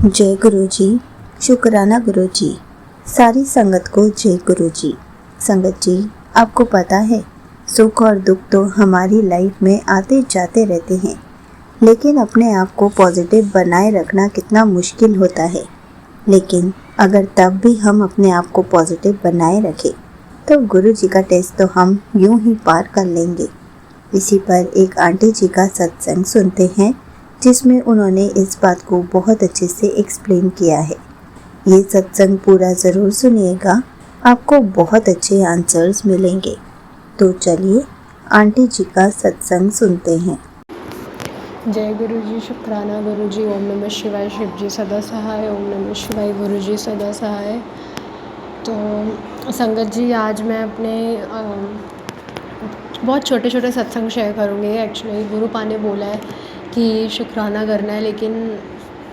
जय गुरु जी। शुक्राना गुरु जी। सारी संगत को जय गुरु जी। संगत जी, आपको पता है सुख और दुख तो हमारी लाइफ में आते जाते रहते हैं, लेकिन अपने आप को पॉजिटिव बनाए रखना कितना मुश्किल होता है। लेकिन अगर तब भी हम अपने आप को पॉजिटिव बनाए रखें तो गुरु जी का टेस्ट तो हम यूं ही पार कर लेंगे। इसी पर एक आंटी जी का सत्संग सुनते हैं जिसमें उन्होंने इस बात को बहुत अच्छे से एक्सप्लेन किया है। ये सत्संग पूरा ज़रूर सुनिएगा, आपको बहुत अच्छे आंसर्स मिलेंगे। तो चलिए आंटी जी का सत्संग सुनते हैं। जय गुरु जी। शुक्राना गुरु जी। ओम नमः शिवाय। शिव जी सदा सहाय। ओम नमः शिवाय। गुरु जी सदा सहाय। तो संगत जी, आज मैं अपने बहुत छोटे छोटे सत्संग शेयर करूँगी। एक्चुअली गुरु पा ने बोला है कि शुक्राना करना है, लेकिन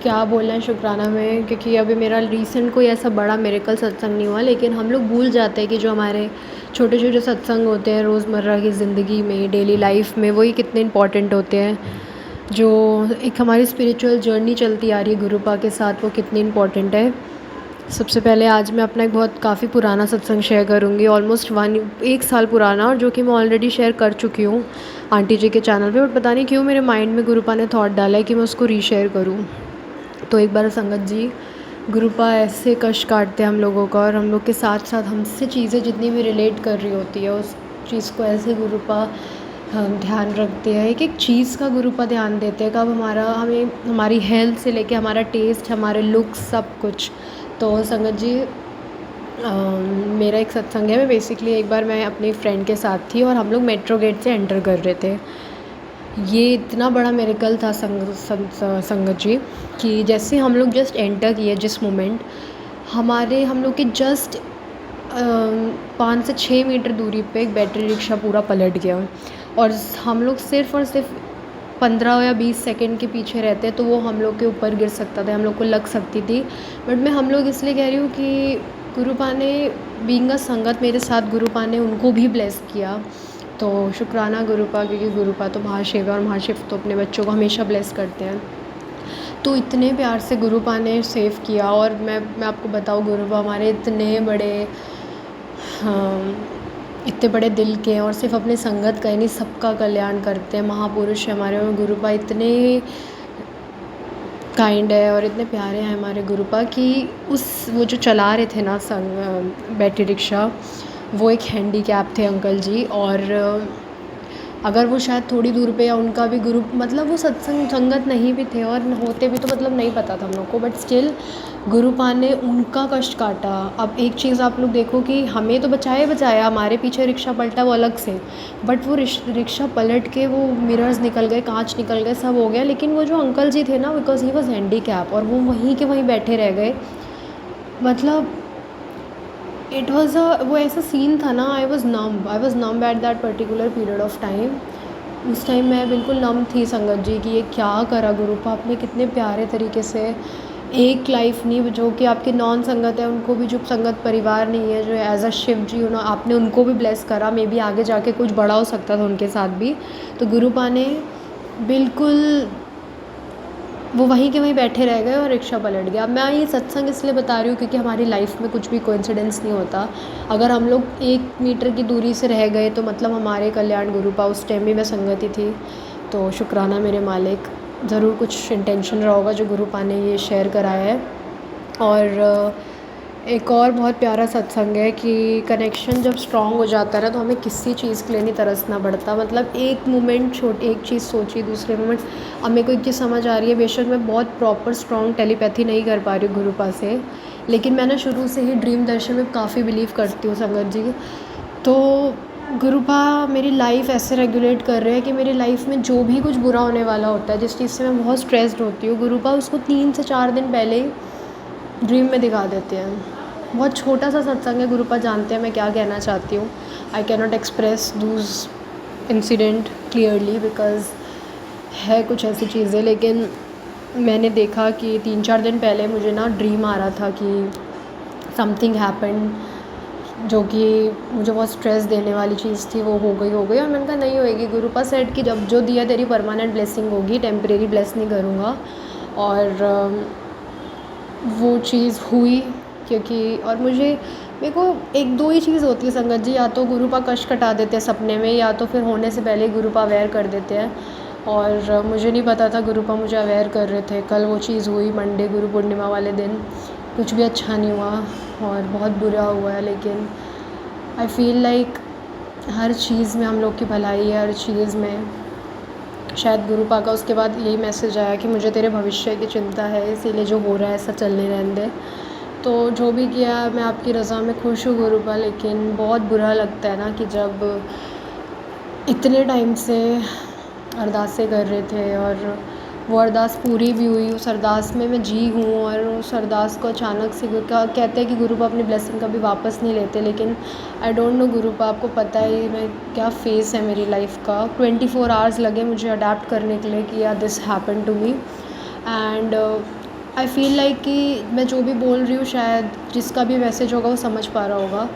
क्या बोलना है शुक्राना में, क्योंकि अभी मेरा रीसेंट कोई ऐसा बड़ा मिरेकल सत्संग नहीं हुआ। लेकिन हम लोग भूल जाते हैं कि जो हमारे छोटे छोटे सत्संग होते हैं रोज़मर्रा की ज़िंदगी में, डेली लाइफ में, वही कितने इंपॉर्टेंट होते हैं। जो एक हमारी स्पिरिचुअल जर्नी चलती आ रही है गुरुपा के साथ, वो कितनी इम्पॉर्टेंट है। सबसे पहले आज मैं अपना एक बहुत काफ़ी पुराना सत्संग शेयर करूँगी, ऑलमोस्ट 1 साल पुराना, और जो कि मैं ऑलरेडी शेयर कर चुकी हूँ आंटी जी के चैनल पे, बट पता नहीं क्यों मेरे माइंड में गुरुपा ने थॉट डाला है कि मैं उसको रीशेयर करूँ। तो एक बार संगत जी, गुरुपा ऐसे कष्ट काटते हैं हम लोगों का, और हम लोग के साथ साथ हमसे चीज़ें जितनी भी रिलेट कर रही होती है उस चीज़ को ऐसे गुरुपा ध्यान रखते हैं। एक एक चीज़ का गुरुपा ध्यान देते हैं, कब हमें हमारी हेल्थ से लेके हमारा टेस्ट, हमारे लुक्स, सब कुछ। तो संगत जी, मेरा एक सत्संग है। बेसिकली एक बार मैं अपनी फ्रेंड के साथ थी और हम लोग मेट्रो गेट से एंटर कर रहे थे। ये इतना बड़ा मिरेकल था संगत जी कि जैसे हम लोग जस्ट एंटर किए, जिस मोमेंट हम लोग के जस्ट 5 से 6 मीटर दूरी पे एक बैटरी रिक्शा पूरा पलट गया, और हम लोग सिर्फ़ और सिर्फ 15 या 20 सेकंड के पीछे रहते तो वो हम लोग के ऊपर गिर सकता था, हम लोग को लग सकती थी। बट मैं हम लोग इसलिए कह रही हूँ कि गुरुपा ने, बीइंग अ संगत मेरे साथ, गुरुपा ने उनको भी ब्लेस किया। तो शुक्राना गुरुपा, क्योंकि गुरुपा तो महाशिव है और महाशिव तो अपने बच्चों को हमेशा ब्लेस करते हैं। तो इतने प्यार से गुरुपा ने सेव किया। और मैं आपको बताऊँ, गुरुपा हमारे इतने बड़े, हाँ, इतने बड़े दिल के हैं, और सिर्फ अपने संगत का ही नहीं, सबका कल्याण करते हैं। महापुरुष है हमारे में गुरुपा, इतने काइंड है और इतने प्यारे हैं हमारे गुरुपा कि वो जो चला रहे थे ना बैटरी रिक्शा, वो एक हैंडीकैप थे अंकल जी। और अगर वो शायद थोड़ी दूर पे, या उनका भी गुरु, मतलब वो संगत नहीं भी थे, और होते भी तो मतलब नहीं पता था हम लोग को, बट स्टिल गुरुपा ने उनका कष्ट काटा। अब एक चीज़ आप लोग देखो कि हमें तो बचाया, हमारे पीछे रिक्शा पलटा वो अलग से, बट वो रिक्शा पलट के वो मिरर्स निकल गए, कांच निकल गए, सब हो गया। लेकिन वो जो अंकल जी थे ना, बिकॉज ही वॉज हैंडीकैप, और वो वहीं के वहीं बैठे रह गए। मतलब इट वॉज़ वो ऐसा सीन था ना, I was numb at that particular period of time. उस टाइम मैं बिल्कुल नम थी संगत जी कि ये क्या करा गुरुपा आपने, कितने प्यारे तरीके से। एक लाइफ नहीं, जो कि आपके नॉन संगत है उनको भी, जो संगत परिवार नहीं है, जो एज अ शिव जी आपने उनको भी ब्लेस करा। मे बी आगे जाके कुछ बड़ा हो सकता था उनके साथ भी। तो गुरुपा ने बिल्कुल, वो वहीं के वहीं बैठे रह गए और रिक्शा पलट गया। अब मैं ये सत्संग इसलिए बता रही हूँ क्योंकि हमारी लाइफ में कुछ भी कोइंसिडेंस नहीं होता। अगर हम लोग 1 मीटर की दूरी से रह गए तो मतलब हमारे कल्याण गुरुपा, उस टाइम भी मैं संगति थी। तो शुक्राना मेरे मालिक, ज़रूर कुछ इंटेंशन रहा होगा जो गुरुपा ने ये शेयर कराया है। और एक और बहुत प्यारा सत्संग है कि कनेक्शन जब स्ट्रॉन्ग हो जाता है ना, तो हमें किसी चीज़ के लिए नहीं तरसना पड़ता। मतलब एक मोमेंट छोटी एक चीज़ सोची, दूसरे मोमेंट अब मेरे को एक चीज़ समझ आ रही है। बेशक मैं बहुत प्रॉपर स्ट्रॉन्ग टेलीपैथी नहीं कर पा रही हूँ गुरुपा से, लेकिन मैं ना शुरू से ही ड्रीम दर्शन में काफ़ी बिलीव करती हूँ संगत जी। तो गुरुपा मेरी लाइफ ऐसे रेगुलेट कर रहे हैं कि मेरी लाइफ में जो भी कुछ बुरा होने वाला होता है, जिस चीज़ से मैं बहुत स्ट्रेस्ड होती हूँ, गुरुपा उसको 3 से 4 दिन पहले ही ड्रीम में दिखा देते हैं। बहुत छोटा सा सत्संग है, गुरुपा जानते हैं मैं क्या कहना चाहती हूँ। I can not express Dooj incident clearly because है कुछ ऐसी चीज़ें। लेकिन मैंने देखा कि 3-4 दिन पहले मुझे ना ड्रीम आ रहा था कि समथिंग हैपन, जो कि मुझे बहुत स्ट्रेस देने वाली चीज़ थी, वो हो गई। और मैंने कहा नहीं होएगी। गुरुपा सेड कि जब जो दिया तेरी परमानेंट ब्लेसिंग होगी, टेम्परेरी ब्लेस नहीं करूँगा। और वो चीज़ हुई, क्योंकि और मेरे को एक दो ही चीज़ होती है संगत जी, या तो गुरुपा कष्ट कटा देते हैं सपने में, या तो फिर होने से पहले ही गुरुपा अवेयर कर देते हैं। और मुझे नहीं पता था गुरुपा मुझे अवेयर कर रहे थे। कल वो चीज़ हुई, मंडे गुरु पूर्णिमा वाले दिन कुछ भी अच्छा नहीं हुआ और बहुत बुरा हुआ है। लेकिन आई फील लाइक हर चीज़ में हम लोग की भलाई है, हर चीज़ में। शायद गुरुपा का उसके बाद यही मैसेज आया कि मुझे तेरे भविष्य की चिंता है, इसीलिए जो हो रहा है ऐसा चलने रहने दे। तो जो भी किया मैं आपकी रज़ा में खुश हूँ गुरुपा। लेकिन बहुत बुरा लगता है ना कि जब इतने टाइम से अरदासें कर रहे थे और वो अरदास पूरी भी हुई, उस अरदास में मैं जी हूँ, और उस अरदास को अचानक से कहते हैं कि गुरुपा अपनी ब्लेसिंग कभी वापस नहीं लेते। लेकिन आई डोंट नो गुरुपा, आपको पता है मैं क्या फेस है मेरी लाइफ का। 24 आवर्स लगे मुझे अडेप्ट करने के लिए कि या this happen to me. And I feel like कि मैं जो भी बोल रही हूँ शायद जिसका भी मैसेज होगा वो समझ पा रहा होगा।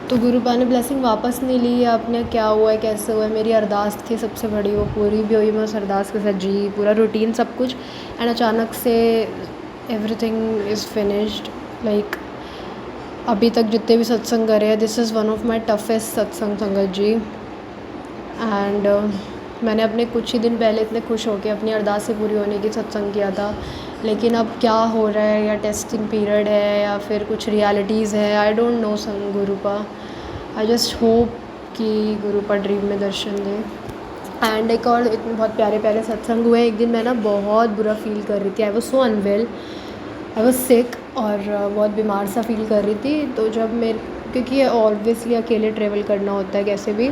तो गुरुपा ने ब्लेसिंग वापस नहीं ली, या आपने क्या हुआ है कैसे हुआ है। मेरी अरदास थी सबसे बड़ी, वो पूरी भी हुई। मैं उस अरदास के साथ जी, पूरा रूटीन सब कुछ। एंड अचानक से एवरीथिंग इज़ फिनिश्ड। लाइक अभी तक जितने भी सत्संग करे हैं, this is one of my toughest सत्संग संगत जी। एंड मैंने अपने कुछ ही दिन पहले इतने खुश होकर अपनी अरदासें पूरी होने की सत्संग किया था। लेकिन अब क्या हो रहा है, या टेस्टिंग पीरियड है या फिर कुछ रियलिटीज़ है, आई डोंट नो संग गुरुपा। आई जस्ट होप कि गुरुपा ड्रीम में दर्शन दे। एंड एक और इतने बहुत प्यारे प्यारे सत्संग हुए। एक दिन मैं ना बहुत बुरा फील कर रही थी, I was so unwell, I was sick, और बहुत बीमार सा फील कर रही थी। तो जब मेरे, क्योंकि ऑब्वियसली अकेले ट्रेवल करना होता है कैसे भी,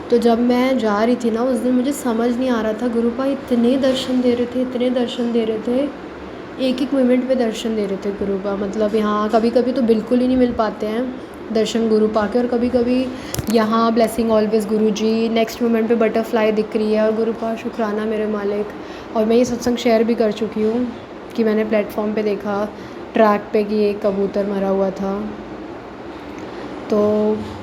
तो जब मैं जा रही थी ना उस दिन, मुझे समझ नहीं आ रहा था गुरुपा इतने दर्शन दे रहे थे, इतने दर्शन दे रहे थे, एक एक मोमेंट पे दर्शन दे रहे थे गुरुपा। मतलब यहाँ कभी कभी तो बिल्कुल ही नहीं मिल पाते हैं दर्शन गुरुपा के, और कभी कभी यहाँ ब्लेसिंग ऑलवेज गुरुजी, नेक्स्ट मोमेंट पे बटरफ्लाई दिख रही है और गुरुपा शुक्राना मेरे मालिक। और मैं ये सत्संग शेयर भी कर चुकी हूँ कि मैंने प्लेटफॉर्म पे देखा ट्रैक पे कि एक कबूतर मरा हुआ था। तो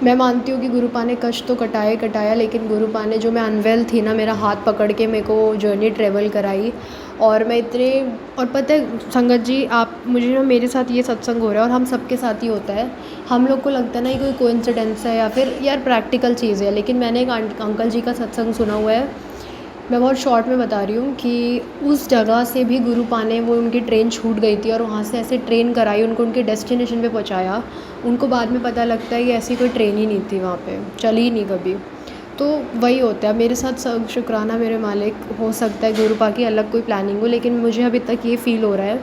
मैं मानती हूँ कि गुरुपा ने कष्ट तो कटाया, लेकिन गुरुपा ने, जो मैं अनवेल थी ना, मेरा हाथ पकड़ के मेरे को जर्नी ट्रेवल कराई। और मैं इतने, और पता है संगत जी, आप मुझे ना, मेरे साथ ये सत्संग हो रहा है और हम सबके साथ ही होता है। हम लोग को लगता है ना ये कोई कोइंसिडेंस है या फिर यार प्रैक्टिकल चीज़ है, लेकिन मैंने एक अंकल जी का सत्संग सुना हुआ है। मैं बहुत शॉर्ट में बता रही हूँ कि उस जगह से भी गुरुपा ने, वो उनकी ट्रेन छूट गई थी और वहाँ से ऐसे ट्रेन कराई, उनको उनके डेस्टिनेशन पे पहुँचाया। उनको बाद में पता लगता है कि ऐसी कोई ट्रेन ही नहीं थी वहाँ पे, चली ही नहीं कभी। तो वही होता है मेरे साथ। सब शुक्राना मेरे मालिक। हो सकता है गुरुपा की अलग कोई प्लानिंग हो, लेकिन मुझे अभी तक ये फ़ील हो रहा है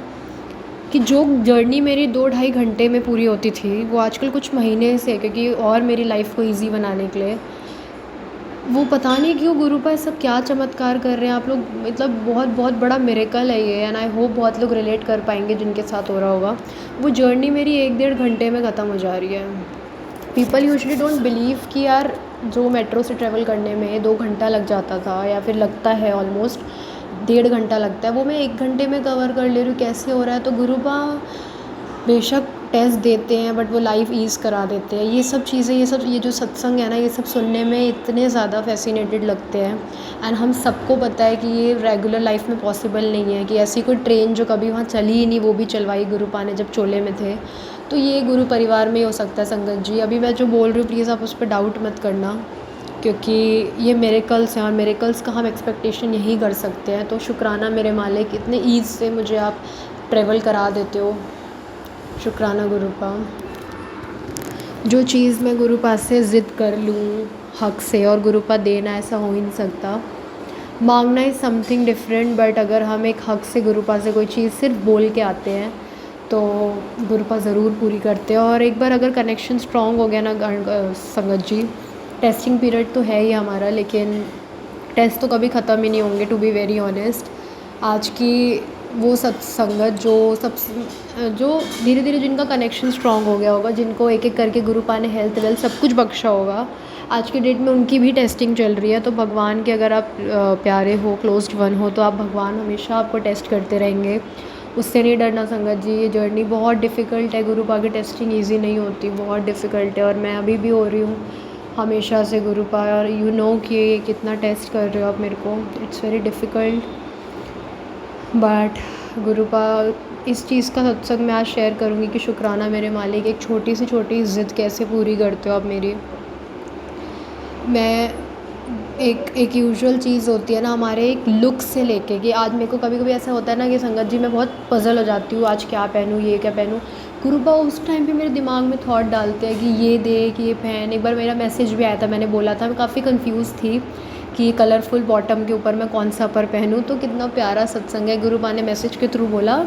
कि जो जर्नी मेरी 2-2.5 घंटे में पूरी होती थी, वो आजकल कुछ महीने से, क्योंकि और मेरी लाइफ को ईजी बनाने के लिए, वो पता नहीं क्यों गुरुपा ऐसा क्या चमत्कार कर रहे हैं आप लोग। मतलब बहुत बहुत बड़ा मिरेकल है ये, एंड आई होप बहुत लोग रिलेट कर पाएंगे जिनके साथ हो रहा होगा। वो जर्नी मेरी 1-1.5 घंटे में ख़त्म हो जा रही है। पीपल यूजुअली डोंट बिलीव कि यार जो मेट्रो से ट्रैवल करने में 2 घंटा लग जाता था, या फिर लगता है ऑलमोस्ट 1.5 घंटा लगता है, वो मैं 1 घंटे में कवर कर ले रही हूँ। कैसे हो रहा है? तो गुरुपा बेशक टेस्ट देते हैं, बट वो लाइफ ईज़ करा देते हैं। ये सब चीज़ें, ये जो सत्संग है ना, ये सब सुनने में इतने ज़्यादा फैसिनेटेड लगते हैं। एंड हम सबको पता है कि ये रेगुलर लाइफ में पॉसिबल नहीं है, कि ऐसी कोई ट्रेन जो कभी वहाँ चली ही नहीं, वो भी चलवाई गुरुपा ने जब चोले में थे। तो ये गुरु परिवार में ही हो सकता है संगत जी। अभी मैं जो बोल रही हूँ प्लीज़ आप उस पर डाउट मत करना, क्योंकि ये मिरेकल्स हैं, और मिरेकल्स का हम एक्सपेक्टेशन यही कर सकते हैं। तो शुक्राना मेरे मालिक, इतने ईज़ से मुझे आप ट्रेवल करा देते हो। शुक्राना गुरुपा। जो चीज़ मैं गुरुपा से ज़िद कर लूँ हक से, और गुरुपा देना, ऐसा हो ही नहीं सकता। मांगना इज़ समथिंग डिफरेंट, बट अगर हम एक हक से गुरुपा से कोई चीज़ सिर्फ बोल के आते हैं तो गुरुपा ज़रूर पूरी करते हैं। और एक बार अगर कनेक्शन स्ट्रॉन्ग हो गया ना संगत जी, टेस्टिंग पीरियड तो है ही हमारा, लेकिन टेस्ट तो कभी ख़त्म ही नहीं होंगे, टू बी वेरी ऑनेस्ट। आज की वो सत्संगत जो धीरे धीरे जिनका कनेक्शन स्ट्रॉन्ग हो गया होगा, जिनको एक एक करके गुरुपा ने हेल्थ वेल्थ सब कुछ बख्शा होगा, आज की डेट में उनकी भी टेस्टिंग चल रही है। तो भगवान के अगर आप प्यारे हो, क्लोज्ड वन हो, तो आप भगवान हमेशा आपको टेस्ट करते रहेंगे। उससे नहीं डरना संगत जी। ये जर्नी बहुत डिफ़िकल्ट है, गुरुपा की टेस्टिंग ईजी नहीं होती, बहुत डिफ़िकल्ट है। और मैं अभी भी हो रही हूँ हमेशा से गुरुपा, और यू नो कि कितना टेस्ट कर रहे हो आप मेरे को। It's very difficult. बट गुरुपा इस चीज़ का सत्संग मैं आज शेयर करूँगी कि शुक्राना मेरे मालिक, एक छोटी से छोटी ज़िद कैसे पूरी करते हो आप मेरी। मैं एक यूजुअल चीज़ होती है ना हमारे एक लुक से लेके कि आज मेरे को कभी कभी ऐसा होता है ना कि संगत जी मैं बहुत पज़ल हो जाती हूँ, आज क्या पहनूँ, ये क्या पहनूँ। गुरुपा उस टाइम पे मेरे दिमाग में थॉट डालते हैं कि ये देख, ये पहन। एक बार मेरा मैसेज भी आया था, मैंने बोला था, मैं काफ़ी कंफ्यूज थी कि ये कलरफुल बॉटम के ऊपर मैं कौन सा अपर पहनूँ। तो कितना प्यारा सत्संग है। गुरुपा ने मैसेज के थ्रू बोला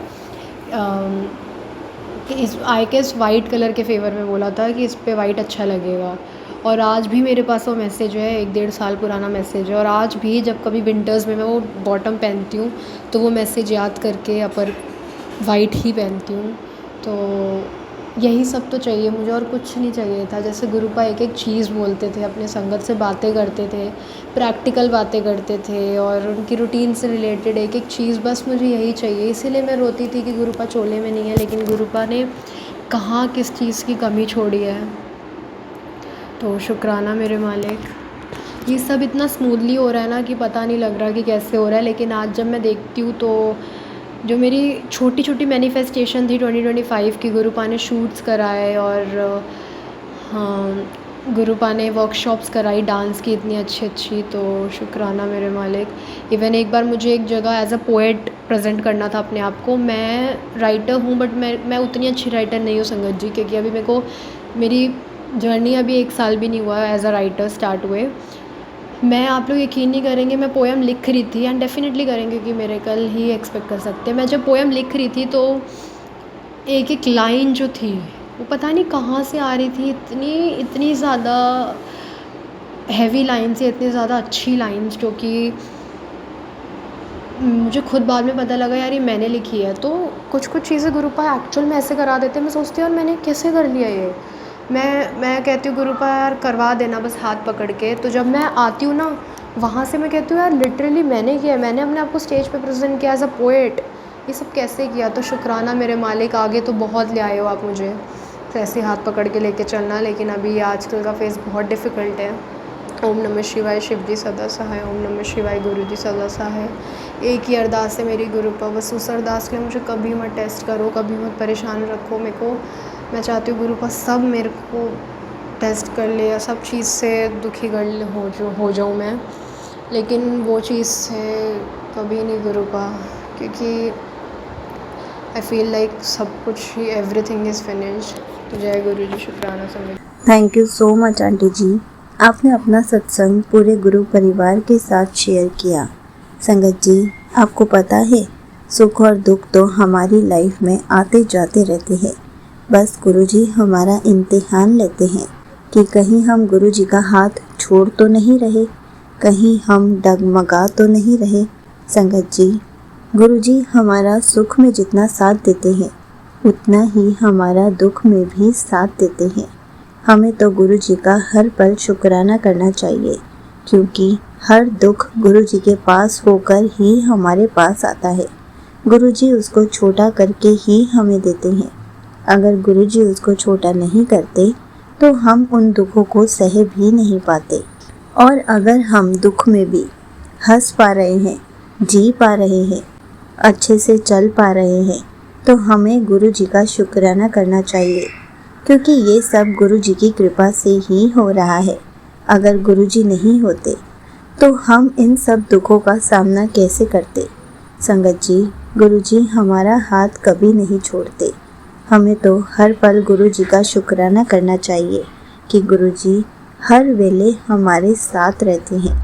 कि इस आई गेस वाइट कलर के फेवर में बोला था कि इस पे वाइट अच्छा लगेगा। और आज भी मेरे पास वो मैसेज है, 1-1.5 साल पुराना मैसेज है। और आज भी जब कभी विंटर्स में मैं वो बॉटम पहनती हूँ तो वो मैसेज याद करके अपर वाइट ही पहनती हूँ। तो यही सब तो चाहिए मुझे, और कुछ नहीं चाहिए था। जैसे गुरुपा एक एक चीज़ बोलते थे, अपने संगत से बातें करते थे, प्रैक्टिकल बातें करते थे, और उनकी रूटीन से रिलेटेड एक एक चीज़, बस मुझे यही चाहिए। इसीलिए मैं रोती थी कि गुरुपा चोले में नहीं है, लेकिन गुरुपा ने कहाँ किस चीज़ की कमी छोड़ी है। तो शुक्राना मेरे मालिक। ये सब इतना स्मूथली हो रहा है ना कि पता नहीं लग रहा कि कैसे हो रहा है। लेकिन आज जब मैं देखती हूँ तो जो मेरी छोटी छोटी मैनिफेस्टेशन थी 2025 की, गुरुपा ने शूट्स कराए, और हाँ, गुरुपा ने वर्कशॉप्स कराई डांस की इतनी अच्छी अच्छी। तो शुक्राना मेरे मालिक। इवन एक बार मुझे एक जगह एज अ पोएट प्रेजेंट करना था अपने आप को। मैं राइटर हूँ बट मैं उतनी अच्छी राइटर नहीं हूँ संगत जी, क्योंकि अभी मेरे को मेरी जर्नी अभी 1 साल भी नहीं हुआ है एज अ राइटर स्टार्ट हुए। मैं, आप लोग यकीन नहीं करेंगे, मैं पोएम लिख रही थी, एंड डेफिनेटली करेंगे कि मेरे कल ही एक्सपेक्ट कर सकते हैं। मैं जब पोएम लिख रही थी तो एक एक लाइन जो थी वो पता नहीं कहाँ से आ रही थी, इतनी ज़्यादा हैवी लाइन्स, इतनी ज़्यादा अच्छी लाइन्स, जो कि मुझे खुद बाद में पता लगा यार ये मैंने लिखी है। तो कुछ कुछ चीज़ें गुरुपा एक्चुअल में ऐसे करा देते हैं, मैं सोचती हूँ यार मैंने कैसे कर लिया ये। मैं कहती हूँ गुरुपा यार करवा देना बस हाथ पकड़ के। तो जब मैं आती हूँ ना वहाँ से, मैं कहती हूँ यार लिटरली मैंने किया है, मैंने अपने आप को स्टेज पे प्रेजेंट किया एज अ पोएट। ये सब कैसे किया। तो शुक्राना मेरे मालिक, आगे तो बहुत ले आए हो आप मुझे, तो ऐसे हाथ पकड़ के लेके चलना। लेकिन अभी आजकल का फेस बहुत डिफ़िकल्ट है। ओम नमः शिवाय, शिव जी सदा सहाय। ओम नमः शिवाय, गुरु जी सदा सहाय। एक ही अरदास है मेरी गुरुपा, बस उस अरदास के लिए मुझे कभी मत टेस्ट करो, कभी मत परेशान रखो मेरे को। मैं चाहती हूँ गुरुपा सब मेरे को टेस्ट कर ले, या सब चीज़ से दुखी कर ले, हो जाऊँ मैं, लेकिन वो चीज़ से कभी नहीं गुरुपा, क्योंकि आई फील लाइक सब कुछ ही, एवरीथिंग इज़ फिनिश्ड। तो जय गुरु जी, शुक्राना समझ। Thank you so much aunty ji, आपने अपना सत्संग पूरे गुरु परिवार के साथ शेयर किया। संगत जी, आपको पता है सुख और दुख तो हमारी लाइफ में आते जाते रहते हैं। बस गुरु जी हमारा इम्तिहान लेते हैं कि कहीं हम गुरु जी का हाथ छोड़ तो नहीं रहे, कहीं हम डगमगा तो नहीं रहे। संगत जी, गुरु जी हमारा सुख में जितना साथ देते हैं उतना ही हमारा दुख में भी साथ देते हैं। हमें तो गुरु जी का हर पल शुक्राना करना चाहिए, क्योंकि हर दुख गुरु जी के पास होकर ही हमारे पास आता है। गुरु जी उसको छोटा करके ही हमें देते हैं। अगर गुरु जी उसको छोटा नहीं करते तो हम उन दुखों को सह भी नहीं पाते। और अगर हम दुख में भी हंस पा रहे हैं, जी पा रहे हैं, अच्छे से चल पा रहे हैं, तो हमें गुरु जी का शुक्राना करना चाहिए, क्योंकि ये सब गुरु जी की कृपा से ही हो रहा है। अगर गुरु जी नहीं होते तो हम इन सब दुखों का सामना कैसे करते। संगत जी, गुरु जी हमारा हाथ कभी नहीं छोड़ते। हमें तो हर पल गुरु जी का शुक्राना करना चाहिए कि गुरु जी हर वेले हमारे साथ रहते हैं,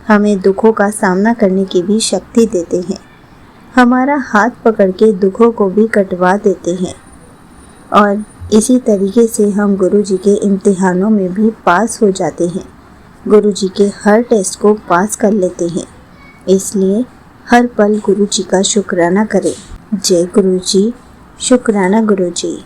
हमें दुखों का सामना करने की भी शक्ति देते हैं, हमारा हाथ पकड़ के दुखों को भी कटवा देते हैं, और इसी तरीके से हम गुरु जी के इम्तिहानों में भी पास हो जाते हैं, गुरु जी के हर टेस्ट को पास कर लेते हैं। इसलिए हर पल गुरु जी का शुक्राना करें। जय गुरु जी, शुक्राना गुरु जी।